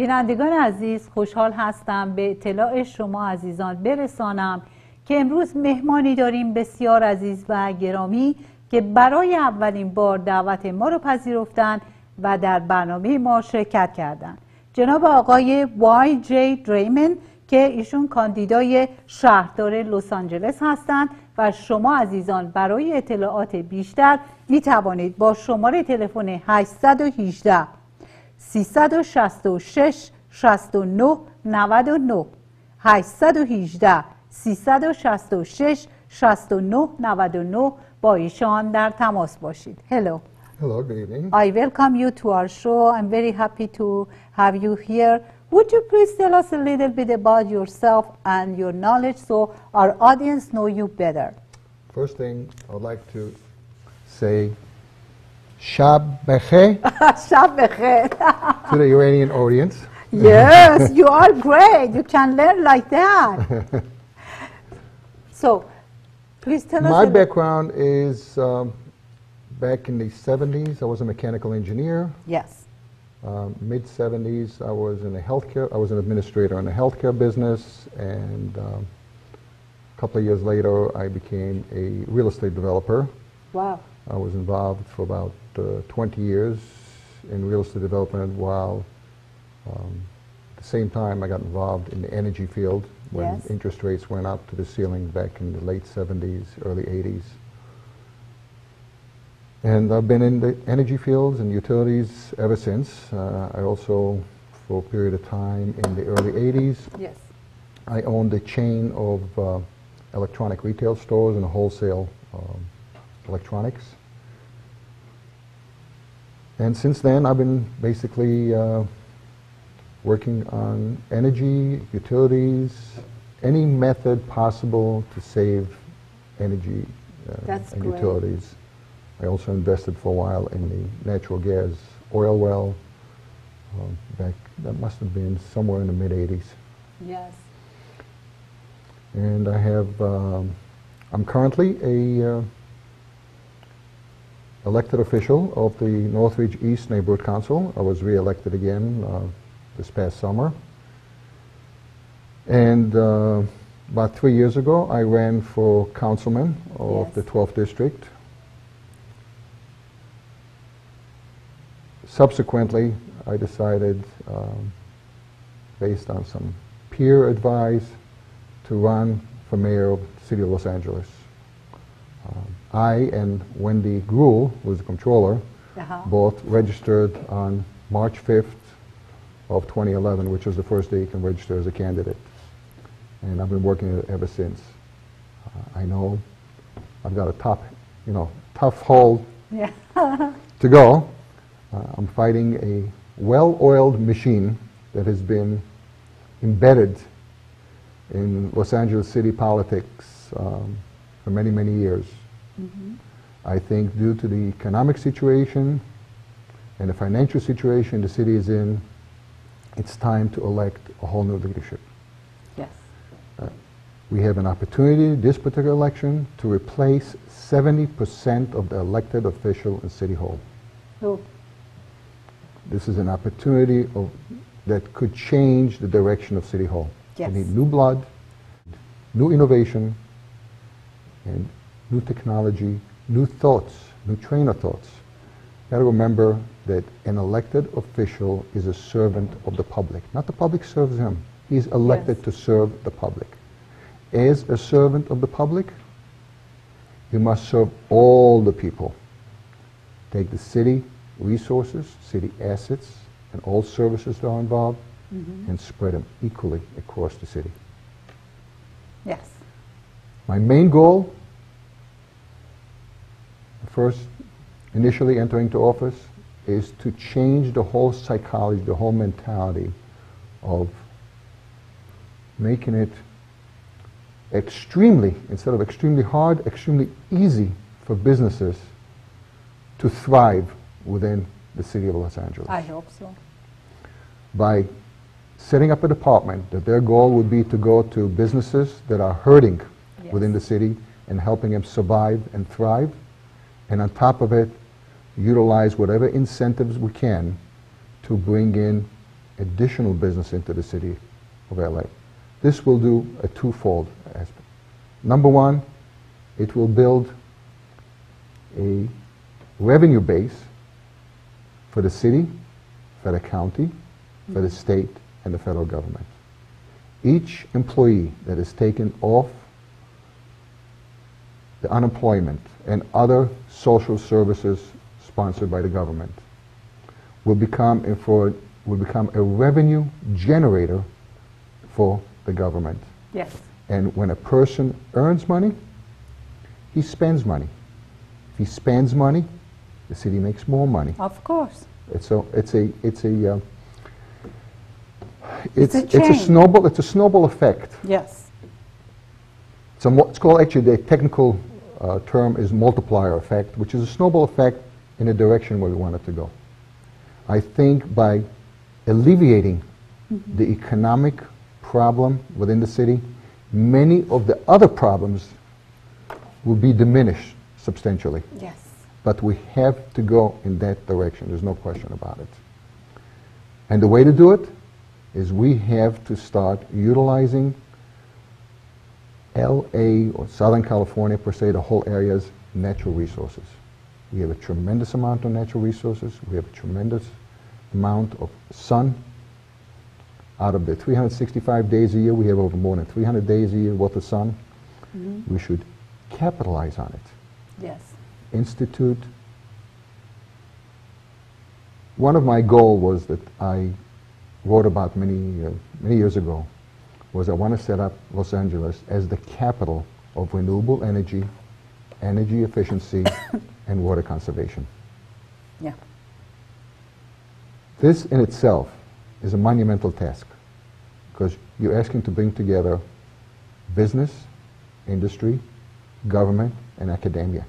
بینندگان عزیز، خوشحال هستم به اطلاع شما عزیزان برسانم که امروز مهمانی داریم بسیار عزیز و گرامی که برای اولین بار دعوت ما رو پذیرفتن و در برنامه ما شرکت کردند. جناب آقای Y.J. Draiman که ایشون کاندیدای شهردار لس آنجلس هستند و شما عزیزان برای اطلاعات بیشتر می توانید با شماره تلفن 818 366 69 99 818 366 69 99 با ایشان در تماس باشید. Hello. Hello, good evening. I welcome you to our show. I'm very happy to have you here. Would you please tell us a little bit about yourself and your knowledge so our audience know you better? First thing, I would like to say Shab Bekhe Shab Bekhe. to the Iranian audience. Yes, you are great. You can learn like that. So, please tell us. My background is back in the 70s. I was a mechanical engineer. Yes. Mid 70s, I was in the healthcare. I was an administrator in the healthcare business, and a couple of years later, I became a real estate developer. Wow. I was involved for about 20 years in real estate development, while at the same time I got involved in the energy field when Yes. interest rates went up to the ceiling back in the late 70s, early 80s. And I've been in the energy fields and utilities ever since. I also, for a period of time in the early 80s, Yes. I owned a chain of electronic retail stores and wholesale electronics. And since then, I've been basically working on energy, utilities, any method possible to save energy That's and great. utilities. I also invested for a while in the natural gas oil well. Back, that must have been somewhere in the mid-80s. Yes. And I have, I'm currently a elected official of the Northridge East Neighborhood Council. I was re-elected again this past summer. And about 3 years ago, I ran for councilman of Yes. the 12th District. Subsequently, I decided, based on some peer advice, to run for mayor of the city of Los Angeles. I and Wendy Gruhl, who was the comptroller, both registered on March 5th of 2011, which was the first day you can register as a candidate. And I've been working it ever since. I know I've got a tough haul Yeah. to go. I'm fighting a well-oiled machine that has been embedded in Los Angeles city politics for many, many years. Mm-hmm. I think due to the economic situation and the financial situation the city is in, it's time to elect a whole new leadership. Yes. We have an opportunity this particular election to replace 70% of the elected official in City Hall. Oh. This is an opportunity that could change the direction of City Hall. Yes. We need new blood, new innovation, and new technology, new thoughts, new train of thoughts. You got to remember that an elected official is a servant of the public. Not the public serves him. He's elected Yes. to serve the public. As a servant of the public, you must serve all the people. Take the city resources, city assets, and all services that are involved, Mm-hmm. and spread them equally across the city. Yes. My main goal, first, initially entering to office, is to change the whole psychology, the whole mentality of making it extremely, instead of extremely hard, extremely easy for businesses to thrive within the city of Los Angeles. I hope so. By setting up a department that their goal would be to go to businesses that are hurting Yes. within the city and helping them survive and thrive, and on top of it, utilize whatever incentives we can to bring in additional business into the city of LA. This will do a twofold aspect. Number one, it will build a revenue base for the city, for the county, for the state, and the federal government. Each employee that is taken off the unemployment and other social services sponsored by the government will become a revenue generator for the government. Yes. And when a person earns money, he spends money. If he spends money, the city makes more money. Of course. It's a snowball effect. Yes. It's called, actually, the technical term is multiplier effect, which is a snowball effect in the direction where we want it to go. I think by alleviating the economic problem within the city, many of the other problems will be diminished substantially. Yes. But we have to go in that direction. There's no question about it. And the way to do it is we have to start utilizing LA or Southern California, per se, the whole area's natural resources. We have a tremendous amount of natural resources. We have a tremendous amount of sun. Out of the 365 days a year, we have over more than 300 days a year worth of sun. We should capitalize on it. Yes. Institute. One of my goals was that I wrote about many years ago, was I want to set up Los Angeles as the capital of renewable energy, energy efficiency, and water conservation. Yeah. This in itself is a monumental task, because you're asking to bring together business, industry, government, and academia,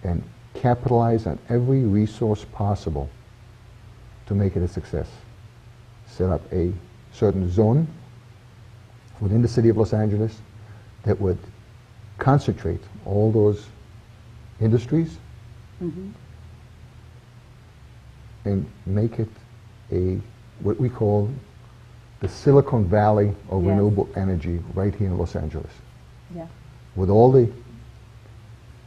and capitalize on every resource possible to make it a success. Set up a certain zone within the city of Los Angeles that would concentrate all those industries and make it what we call the Silicon Valley of renewable energy right here in Los Angeles. Yeah. With all the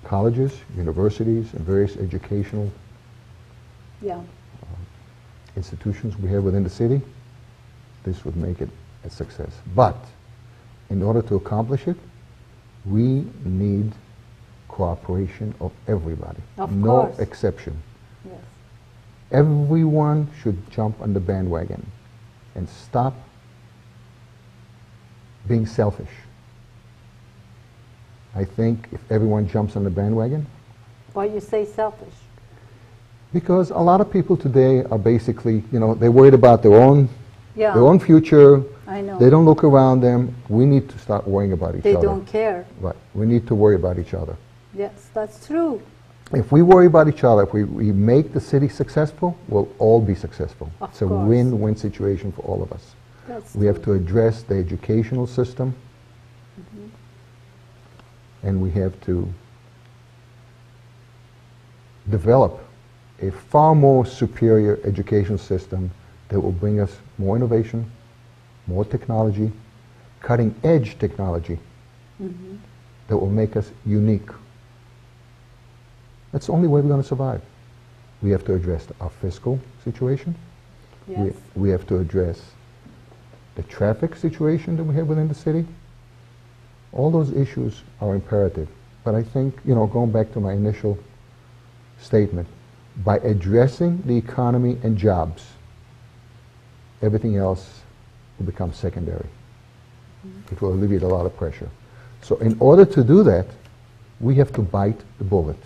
colleges, universities, and various educational institutions we have within the city, this would make it a success. But in order to accomplish it, we need cooperation of everybody. Of no course. exception. Yes. Everyone should jump on the bandwagon and stop being selfish. I think if everyone jumps on the bandwagon, Why you say selfish? because a lot of people today are basically, they're worried about their own future. I know. They don't look around them. We need to start worrying about each They other. don't care. Right. We need to worry about each other. Yes, that's true. If we worry about each other, if we make the city successful, we'll all be successful. Of It's a course. win-win situation for all of us. That's We have true. to address the educational system, and we have to develop a far more superior education system that will bring us more innovation, more technology, cutting-edge technology that will make us unique. That's the only way we're going to survive. We have to address our fiscal situation. Yes. We have to address the traffic situation that we have within the city. All those issues are imperative. But I think, going back to my initial statement, by addressing the economy and jobs, everything else will become secondary. It will alleviate a lot of pressure. So in order to do that, we have to bite the bullet.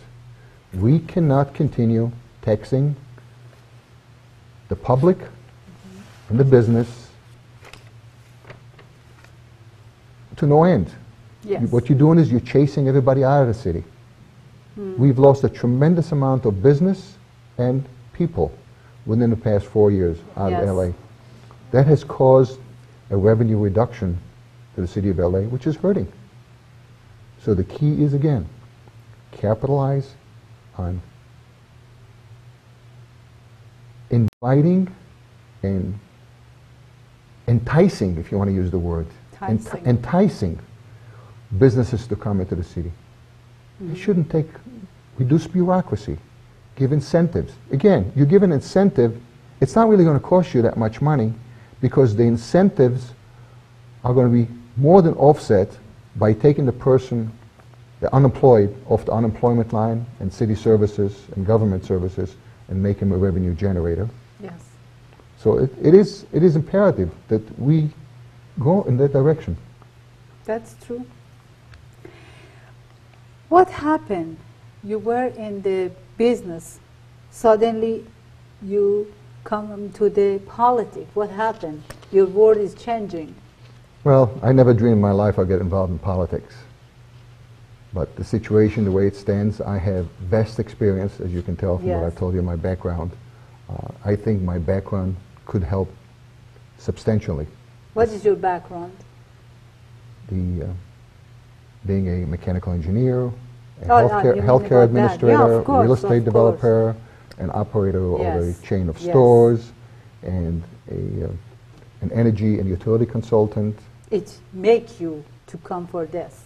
We cannot continue taxing the public and the business to no end. Yes. What you're doing is you're chasing everybody out of the city. We've lost a tremendous amount of business and people within the past 4 years out Yes. of LA. That has caused a revenue reduction to the city of LA, which is hurting. So the key is, again, capitalize on inviting in enticing, if you want to use the word, enticing businesses to come into the city. It shouldn't take, reduce bureaucracy, give incentives. Again, you give an incentive, it's not really going to cost you that much money because the incentives are going to be more than offset by taking the person, the unemployed, off the unemployment line and city services and government services and make him a revenue generator. Yes. So it is imperative that we go in that direction. That's true. What happened? You were in the business. Suddenly you come to the politics. What happened? Your world is changing. Well, I never dreamed in my life I'd get involved in politics. But the situation, the way it stands, I have vast experience, as you can tell from what I've told you, my background. I think my background could help substantially. What is your background? Being a mechanical engineer, a healthcare administrator, real estate developer, an operator of a chain of stores, and an energy and utility consultant. It makes you to come for this.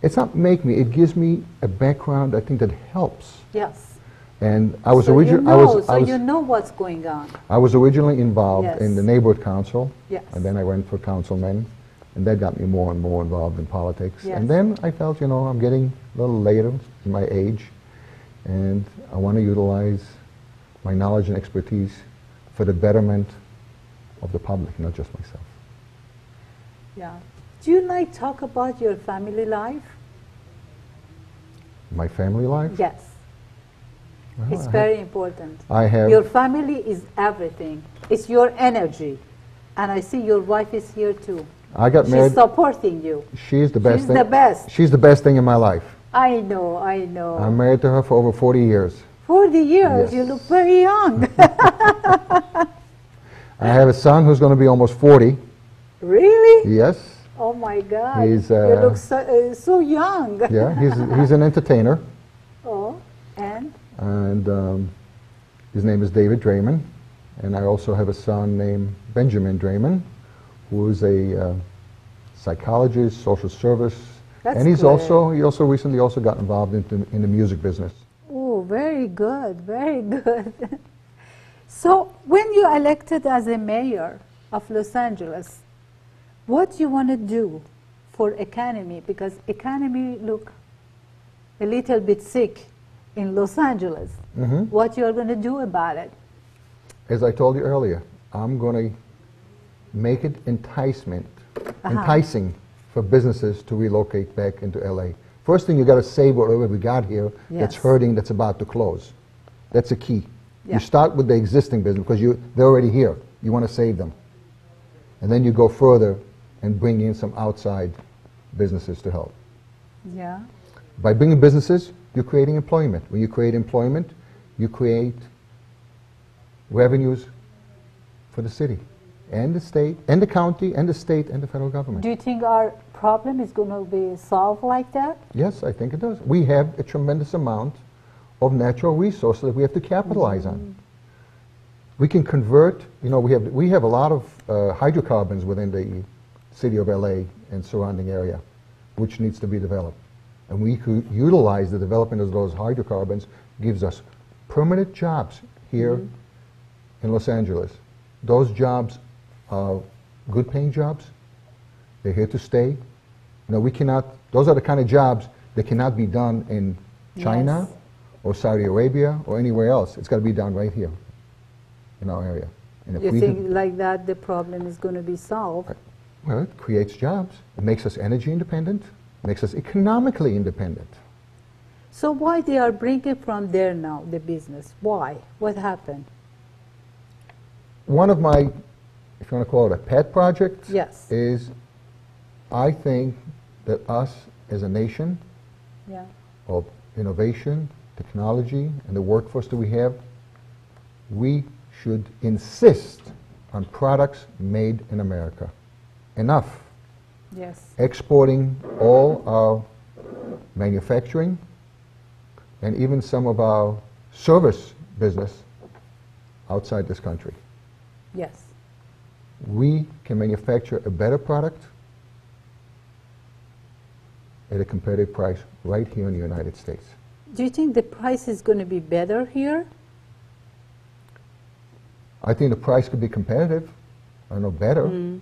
It's not make me, it gives me a background I think that helps. Yes. And I was you know what's going on. I was originally involved in the neighborhood council, and then I went for councilman, and that got me more and more involved in politics. Yes. And then I felt, you know, I'm getting a little later in my age, and I want to utilize my knowledge and expertise for the betterment of the public, not just myself. Yeah. Do you like talk about your family life? My family life? Yes. Well, it's very important. I have. Your family is everything. It's your energy. And I see your wife is here too. I got married. She's supporting you. She's the best thing. She's the best. She's the best thing in my life. I know, I know. I'm married to her for over 40 years. 40 years? Yes. You look very young. I have a son who's going to be almost 40. Really? Yes. Oh my God. He's, you look so young. Yeah, he's an entertainer. Oh, and? And his name is David Draiman. And I also have a son named Benjamin Draiman, who is a psychologist, social service. That's and he good. also recently also got involved in the music business. Oh, very good, very good. So when you elected as a mayor of Los Angeles, what you want to do for economy? Because economy look a little bit sick in Los Angeles. Mm-hmm. What you're going to do about it? As I told you earlier, I'm going to make it enticing for businesses to relocate back into LA. First thing, you got to save whatever we got here that's hurting, that's about to close. That's a key. Yeah. You start with the existing business because they're already here. You want to save them. And then you go further and bring in some outside businesses to help. Yeah. By bringing businesses, you're creating employment. When you create employment, you create revenues for the city and the state and the county and the state and the federal government. Do you think our problem is going to be solved like that? Yes, I think it does. We have a tremendous amount of natural resources that we have to capitalize on. We can convert, you know, we have a lot of hydrocarbons within the city of LA and surrounding area, which needs to be developed. And we could utilize the development of those hydrocarbons, gives us permanent jobs here in Los Angeles. Those jobs are good paying jobs. They're here to stay. You know, we cannot, those are the kind of jobs that cannot be done in China or Saudi Arabia or anywhere else. It's got to be done right here in our area. And if you think like that the problem is going to be solved? Well, it creates jobs. It makes us energy independent, makes us economically independent. So why they are bringing from there now, the business? Why? What happened? One of my, if you want to call it a pet project, is I think that us as a nation of innovation, technology, and the workforce that we have, we should insist on products made in America. Enough. Yes. Exporting all our manufacturing and even some of our service business outside this country. Yes. we can manufacture a better product at a competitive price right here in the United States. Do you think the price is going to be better here? I think the price could be competitive. I don't know, better. And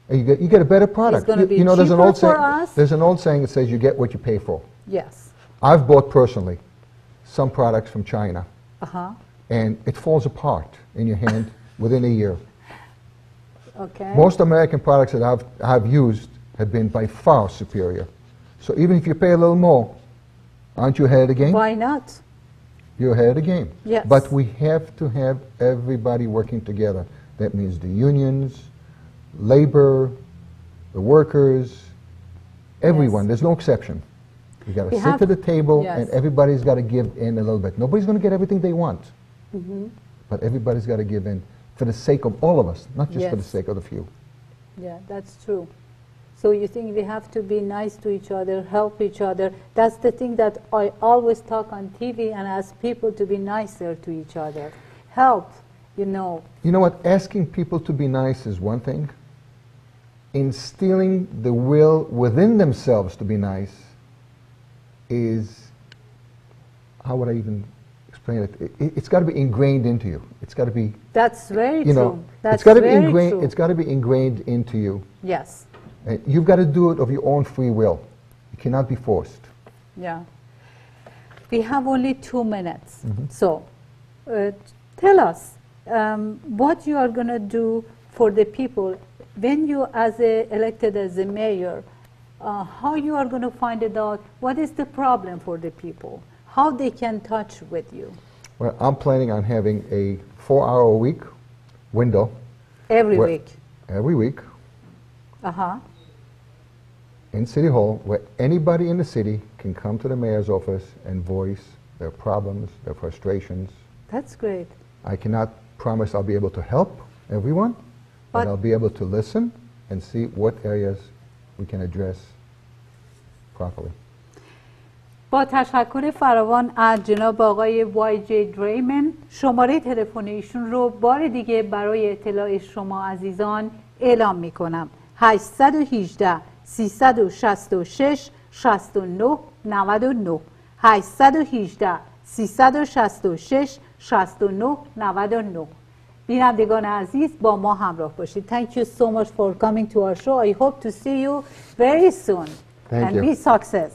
you get a better product. It's going to be there's an cheaper old for saying, us? There's an old saying that says you get what you pay for. Yes. I've bought personally some products from China, Uh-huh. and it falls apart in your hand within a year. Okay. Most American products that I've used have been by far superior. So even if you pay a little more, aren't you ahead of the game? Why not? You're ahead of the game. Yes. But we have to have everybody working together. That means the unions, labor, the workers, everyone. Yes. There's no exception. You got to We sit have- to the table, yes. and everybody's got to give in a little bit. Nobody's going to get everything they want, but everybody's got to give in for the sake of all of us, not just for the Yes. sake of the few. Yeah, that's true. So you think we have to be nice to each other, help each other. That's the thing that I always talk on TV and ask people to be nicer to each other. Help, you know. You know what? Asking people to be nice is one thing. Instilling the will within themselves to be nice is, how would I even explain it? It's got to be ingrained into you. It's got to be, That's very you know, true. That's it's got to be very ingrained. true. It's got to be ingrained into you. Yes. And you've got to do it of your own free will. You cannot be forced. Yeah. We have only 2 minutes. So tell us what you are going to do for the people when you elected as a mayor, how you are going to find it out, what is the problem for the people, how they can touch with you. Well, I'm planning on having a 4-hour-a-week window. Every where- week. Every week Uh-huh. in City Hall, where anybody in the city can come to the mayor's office and voice their problems, their frustrations. That's great. I cannot promise I'll be able to help everyone, but But- I'll be able to listen and see what areas we can address properly. با تشکر فراوان از جناب آقای وای.جی دریمن، شماره تلفن ایشون رو بار دیگه برای اطلاع شما عزیزان اعلام می کنم. 818 366 69 99 818 366 69 99. بینندگان عزیز با ما همراه باشید. Thank you so much for coming to our show. I hope to see you very soon. Thank and you. be success.